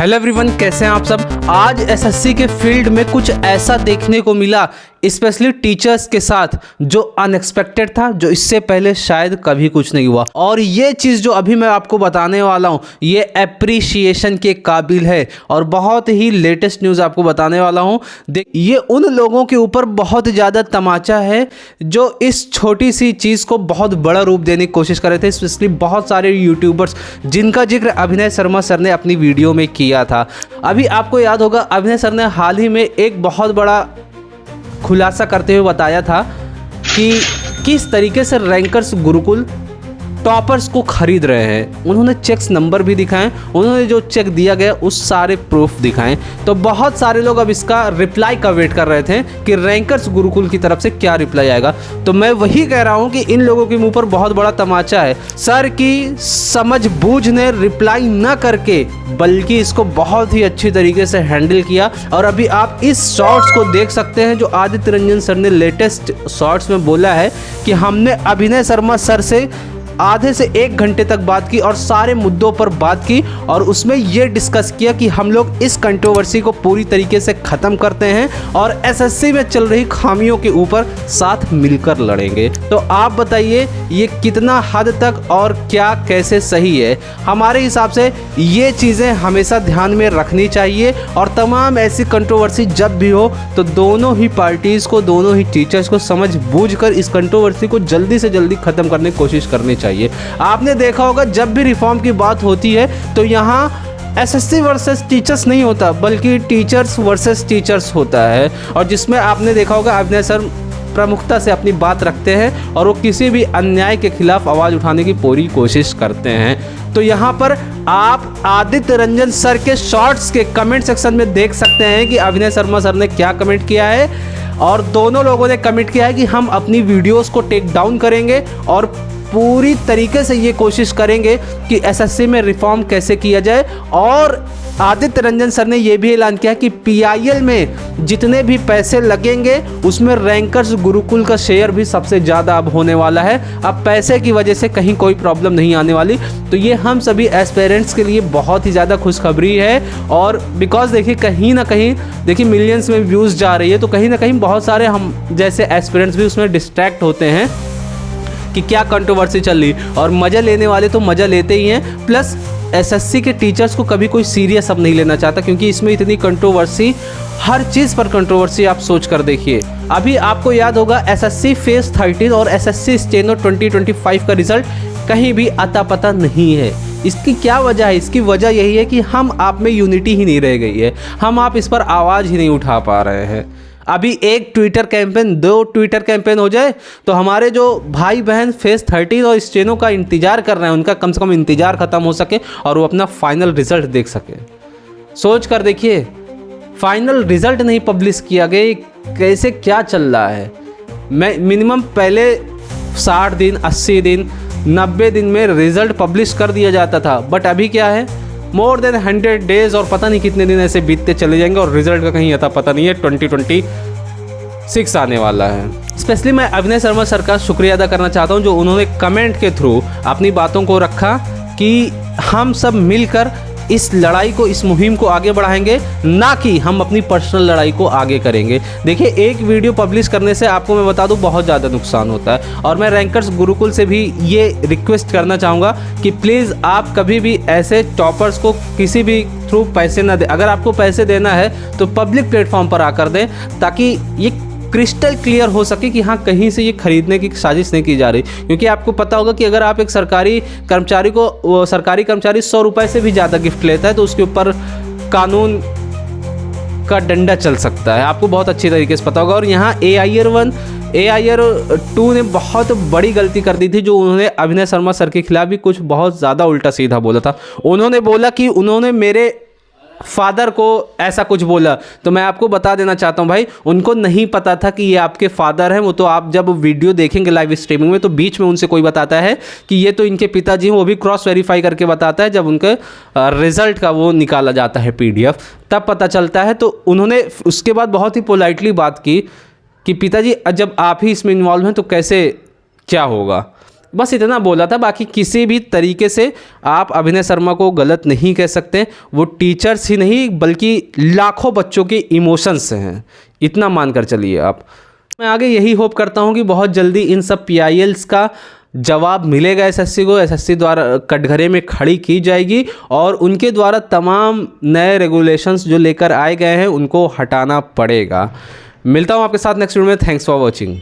Hello everyone, कैसे हैं आप सब। आज एसएससी के फील्ड में कुछ ऐसा देखने को मिला, स्पेशली टीचर्स के साथ, जो अनएक्सपेक्टेड था, जो इससे पहले शायद कभी कुछ नहीं हुआ। और ये चीज़ जो अभी मैं आपको बताने वाला हूँ, ये एप्रिशिएशन के काबिल है और बहुत ही लेटेस्ट न्यूज़ आपको बताने वाला हूँ। ये उन लोगों के ऊपर बहुत ज़्यादा तमाचा है जो इस छोटी सी चीज़ को बहुत बड़ा रूप देने की कोशिश कर रहे थे। स्पेशली बहुत सारे यूट्यूबर्स जिनका जिक्र अभिनय शर्मा सर ने अपनी वीडियो में किया था। अभी आपको याद होगा, अभिनय सर ने हाल ही में एक बहुत बड़ा खुलासा करते हुए बताया था कि किस तरीके से रैंकर्स गुरुकुल टॉपर्स को खरीद रहे हैं। उन्होंने चेक्स नंबर भी दिखाएं, उन्होंने जो चेक दिया गया उस सारे प्रूफ दिखाएं। तो बहुत सारे लोग अब इसका रिप्लाई का वेट कर रहे थे कि रैंकर्स गुरुकुल की तरफ से क्या रिप्लाई आएगा। तो मैं वही कह रहा हूं कि इन लोगों के मुंह पर बहुत बड़ा तमाचा है। सर की समझबूझ ने रिप्लाई न करके बल्कि इसको बहुत ही अच्छी तरीके से हैंडल किया। और अभी आप इस शॉर्ट्स को देख सकते हैं जो आदित्य रंजन सर ने लेटेस्ट शॉर्ट्स में बोला है कि हमने अभिनय शर्मा सर से आधे से 1 घंटे तक बात की और सारे मुद्दों पर बात की, और उसमें ये डिस्कस किया कि हम लोग इस कंट्रोवर्सी को पूरी तरीके से ख़त्म करते हैं और एसएससी में चल रही खामियों के ऊपर साथ मिलकर लड़ेंगे। तो आप बताइए ये कितना हद तक और क्या कैसे सही है। हमारे हिसाब से ये चीज़ें हमेशा ध्यान में रखनी चाहिए और तमाम ऐसी कंट्रोवर्सी जब भी हो तो दोनों ही पार्टीज़ को, दोनों ही टीचर्स को समझ बूझ कर इस कंट्रोवर्सी को जल्दी से जल्दी ख़त्म करने की कोशिश करनी चाहिए। आपने देखा होगा जब भी रिफॉर्म की बात होती है तो यहाँ एसएससी वर्सेस टीचर्स नहीं होता, बल्कि टीचर्स वर्सेस टीचर्स होता है। और जिसमें आपने देखा होगा अभिनय सर प्रमुखता से अपनी बात रखते हैं और वो किसी भी अन्याय के खिलाफ आवाज़ उठाने की पूरी कोशिश करते हैं। तो यहाँ पर आप आदित्य रंजन सर के शॉर्ट्स के कमेंट सेक्शन में देख सकते हैं कि अभिनय शर्मा सर ने क्या कमेंट किया है। और दोनों लोगों ने कमेंट किया है कि हम अपनी वीडियोज़ को टेक डाउन करेंगे और पूरी तरीके से ये कोशिश करेंगे कि एसएससी में रिफॉर्म कैसे किया जाए। और आदित्य रंजन सर ने ये भी ऐलान किया कि पीआईएल में जितने भी पैसे लगेंगे उसमें रैंकर्स गुरुकुल का शेयर भी सबसे ज़्यादा अब होने वाला है। अब पैसे की वजह से कहीं कोई प्रॉब्लम नहीं आने वाली। तो ये हम सभी एस्पिरेंट्स के लिए बहुत ही ज़्यादा खुशखबरी है। और बिकॉज देखिए कहीं ना कहीं देखिए मिलियंस में व्यूज़ जा रही है, तो कहीं ना कहीं बहुत सारे हम जैसे एस्पिरेंट्स भी उसमें डिस्ट्रैक्ट होते हैं कि क्या कंट्रोवर्सी चल रही, और मज़ा लेने वाले तो मज़ा लेते ही हैं। प्लस एसएससी के टीचर्स को कभी कोई सीरियस अब नहीं लेना चाहता, क्योंकि इसमें इतनी कंट्रोवर्सी, हर चीज़ पर कंट्रोवर्सी। आप सोच कर देखिए, अभी आपको याद होगा एसएससी फेज 13 और एसएससी स्टेनो 2025 का रिजल्ट कहीं भी अता पता नहीं है। इसकी क्या वजह है? इसकी वजह यही है कि हम आप में यूनिटी ही नहीं रह गई है, हम आप इस पर आवाज़ ही नहीं उठा पा रहे हैं। अभी एक ट्विटर कैंपेन, 2 ट्विटर कैंपेन हो जाए तो हमारे जो भाई बहन फेज 13 और स्टेनो का इंतज़ार कर रहे हैं, उनका कम से कम इंतज़ार ख़त्म हो सके और वो अपना फाइनल रिज़ल्ट देख सके। सोच कर देखिए, फाइनल रिज़ल्ट नहीं पब्लिश किया गया, कैसे क्या चल रहा है। मैं मिनिमम पहले 60 दिन, 80 दिन, 90 दिन में रिज़ल्ट पब्लिश कर दिया जाता था, बट अभी क्या है, मोर देन 100 डेज़ और पता नहीं कितने दिन ऐसे बीतते चले जाएंगे और रिजल्ट का कहीं अता पता नहीं है। 2026 आने वाला है। स्पेशली मैं अभिनय शर्मा सर का शुक्रिया अदा करना चाहता हूं जो उन्होंने कमेंट के थ्रू अपनी बातों को रखा कि हम सब मिलकर इस लड़ाई को, इस मुहिम को आगे बढ़ाएंगे, ना कि हम अपनी पर्सनल लड़ाई को आगे करेंगे। देखिए एक वीडियो पब्लिश करने से आपको मैं बता दूं बहुत ज़्यादा नुकसान होता है। और मैं रैंकर्स गुरुकुल से भी ये रिक्वेस्ट करना चाहूँगा कि प्लीज़ आप कभी भी ऐसे टॉपर्स को किसी भी थ्रू पैसे ना दें। अगर आपको पैसे देना है तो पब्लिक प्लेटफॉर्म पर आकर दें, ताकि ये क्रिस्टल क्लियर हो सके कि हाँ कहीं से ये खरीदने की साजिश नहीं की जा रही। क्योंकि आपको पता होगा कि अगर आप एक सरकारी कर्मचारी को, सरकारी कर्मचारी 100 रुपये से भी ज़्यादा गिफ्ट लेता है तो उसके ऊपर कानून का डंडा चल सकता है। आपको बहुत अच्छी तरीके से पता होगा। और यहाँ AIR 2 ने बहुत बड़ी गलती कर दी थी, जो उन्होंने अभिनय शर्मा सर के खिलाफ भी कुछ बहुत ज़्यादा उल्टा सीधा बोला था। उन्होंने बोला कि उन्होंने मेरे फादर को ऐसा कुछ बोला। तो मैं आपको बता देना चाहता हूँ भाई, उनको नहीं पता था कि ये आपके फादर हैं। वो तो आप जब वीडियो देखेंगे लाइव स्ट्रीमिंग में तो बीच में उनसे कोई बताता है कि ये तो इनके पिताजी हैं, वो भी क्रॉस वेरीफाई करके बताता है। जब उनके रिजल्ट का वो निकाला जाता है PDF, तब पता चलता है। तो उन्होंने उसके बाद बहुत ही पोलाइटली बात की कि पिताजी जब आप ही इसमें इन्वॉल्व हैं तो कैसे क्या होगा। बस इतना बोला था, बाकी किसी भी तरीके से आप अभिनय शर्मा को गलत नहीं कह सकते। वो टीचर्स ही नहीं बल्कि लाखों बच्चों के इमोशंस हैं, इतना मानकर चलिए आप। मैं आगे यही होप करता हूँ कि बहुत जल्दी इन सब PILs का जवाब मिलेगा एसएससी को, एसएससी द्वारा कटघरे में खड़ी की जाएगी और उनके द्वारा तमाम नए रेगुलेशंस जो लेकर आए गए हैं उनको हटाना पड़ेगा। मिलता हूँ आपके साथ नेक्स्ट वीडियो में। Thanks for watching.